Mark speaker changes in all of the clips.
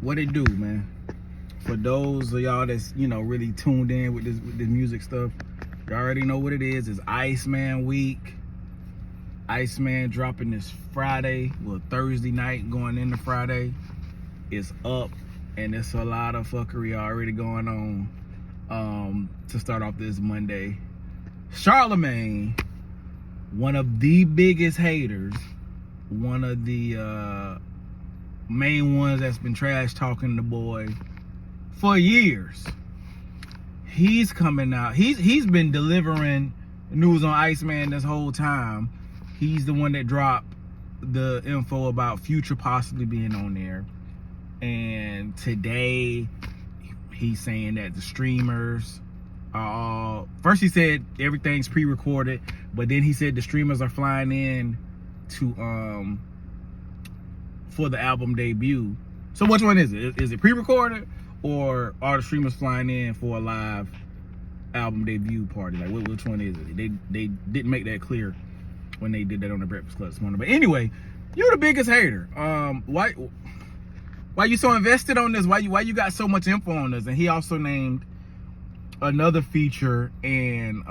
Speaker 1: What it do, man? For those of y'all that's, really tuned in with this music stuff, you already know what it is. It's ICEMAN Week. ICEMAN dropping this Friday, Thursday night going into Friday. It's up, and it's a lot of fuckery already going on to start off this Monday. Charlamagne, one of the biggest haters, one of the main ones that's been trash talking the boy for years. He's coming out. He's been delivering news on ICEMAN this whole time. He's the one that dropped the info about Future possibly being on there. And today he's saying that the streamers are all, first he said everything's pre-recorded, but then he said the streamers are flying in to for the album debut. So which one is it? Is it pre-recorded, or are the streamers flying in for a live album debut party? Like which one is it? They didn't make that clear when they did that on the Breakfast Club this morning. But anyway, you're the biggest hater. Why you so invested on this? Why you got so much info on this? And he also named another feature and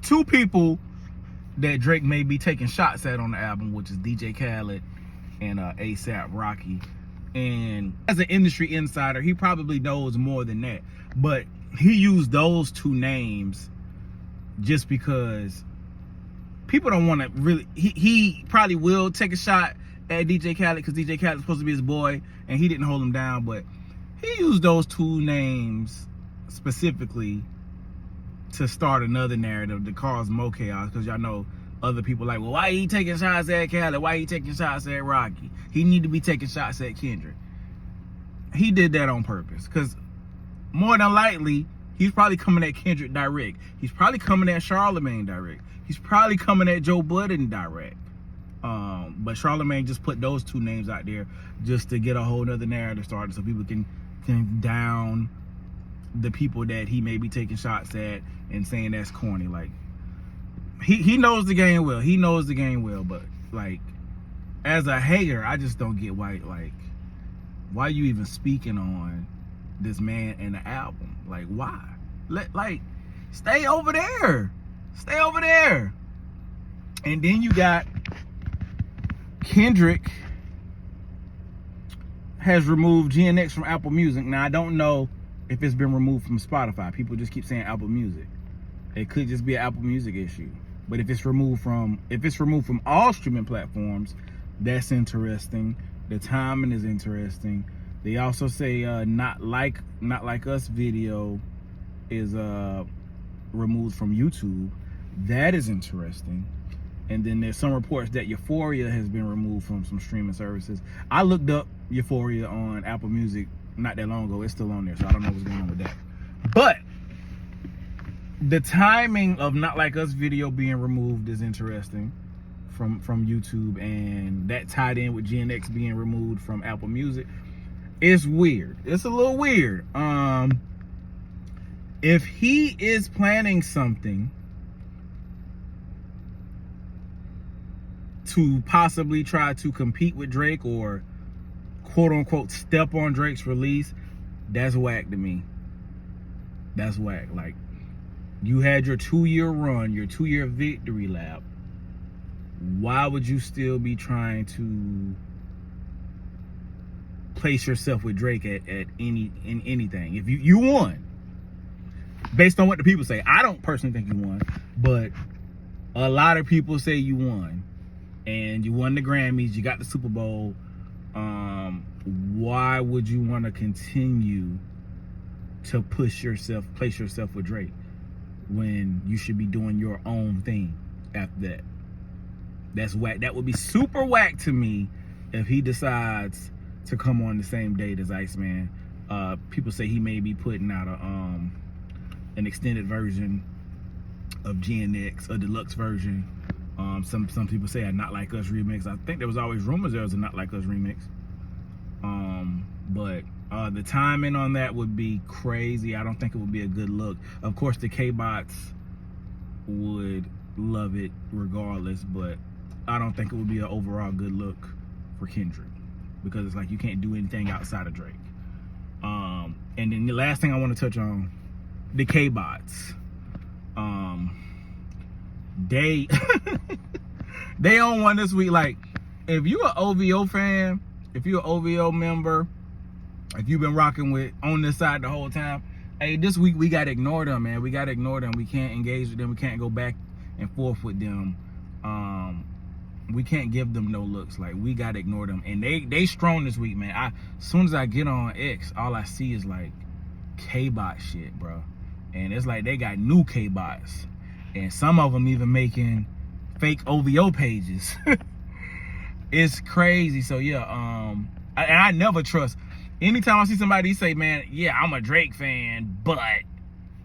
Speaker 1: two people that Drake may be taking shots at on the album, which is DJ Khaled and ASAP Rocky. And as an industry insider, he probably knows more than that, but he used those two names just because people don't want to really, he probably will take a shot at DJ Khaled because DJ Khaled is supposed to be his boy and he didn't hold him down, but he used those two names specifically to start another narrative to cause more chaos, because y'all know other people like, well, why he taking shots at Khaled? Why he taking shots at Rocky? He need to be taking shots at Kendrick. He did that on purpose, because more than likely, he's probably coming at Kendrick direct. He's probably coming at Charlamagne direct. He's probably coming at Joe Budden direct. But Charlamagne just put those two names out there just to get a whole nother narrative started so people can down the people that he may be taking shots at and saying that's corny. Like, he knows the game well. He knows the game well, but like, as a hater, I just don't get why you even speaking on this man and the album? Like, why? Stay over there. Stay over there. And then you got Kendrick has removed GNX from Apple Music. Now, I don't know if it's been removed from Spotify. People just keep saying Apple Music. It could just be an Apple Music issue. But if it's removed from all streaming platforms, that's interesting. The timing is interesting. They also say not like us video is removed from YouTube. That is interesting. And then there's some reports that Euphoria has been removed from some streaming services. I looked up Euphoria on Apple Music not that long ago. It's still on there, so I don't know what's going on with that. But the timing of Not Like Us video being removed is interesting from YouTube, and that tied in with GNX being removed from Apple Music. It's weird. It's a little weird. If he is planning something to possibly try to compete with Drake or quote unquote step on Drake's release, that's whack to me. That's whack. Like, you had your 2-year run, your 2-year victory lap. Why would you still be trying to place yourself with Drake at anything? If you won, based on what the people say. I don't personally think you won, but a lot of people say you won. And you won the Grammys, you got the Super Bowl. Why would you want to continue to place yourself with Drake when you should be doing your own thing after that? That's whack. That would be super whack to me if he decides to come on the same date as ICEMAN. People say he may be putting out an extended version of GNX, a deluxe version. Some people say a Not Like Us remix. I think there was always rumors there was a Not Like Us remix. But the timing on that would be crazy. I don't think it would be a good look. Of course, the K-Bots would love it regardless, but I don't think it would be an overall good look for Kendrick. because it's like you can't do anything outside of Drake. And then the last thing I want to touch on, the K-bots. They they on one this week. Like, if you're an OVO fan, if you're an OVO member, if you've been rocking with on this side the whole time, hey, this week we gotta ignore them, man. We gotta ignore them. We can't engage with them. We can't go back and forth with them. We can't give them no looks. Like, we gotta ignore them. And they strong this week, man. As soon as I get on X, all I see is like K-bot shit, bro. And it's like they got new K-bots, and some of them even making fake OVO pages. It's crazy. So yeah, I never trust. Anytime I see somebody say, man, yeah, I'm a Drake fan, but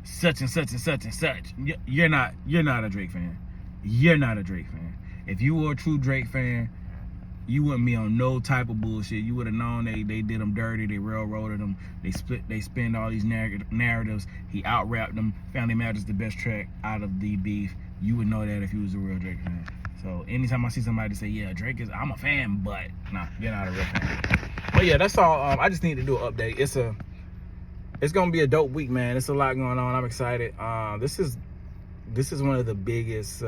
Speaker 1: such and such and such and such, you're not a Drake fan. You're not a Drake fan. If you were a true Drake fan, you wouldn't be on no type of bullshit. You would have known they did him dirty, they railroaded him, they spin all these narratives. He out-rapped them. Family Matters the best track out of the beef. You would know that if you was a real Drake fan. So anytime I see somebody say, yeah, Drake is, I'm a fan, but nah, you're not a real fan. But yeah, that's all. I just need to do an update. It's gonna be a dope week, man. It's a lot going on. I'm excited. This is one of the biggest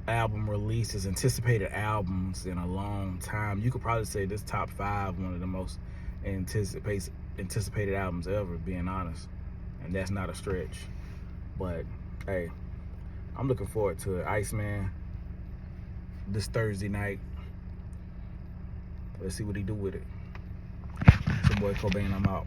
Speaker 1: album releases, anticipated albums in a long time. You could probably say this top 5, one of the most anticipated albums ever, being honest, and that's not a stretch. But hey, I'm looking forward to it. Iceman this Thursday night. Let's see what he do with it. It's your boy Cobain. I'm out.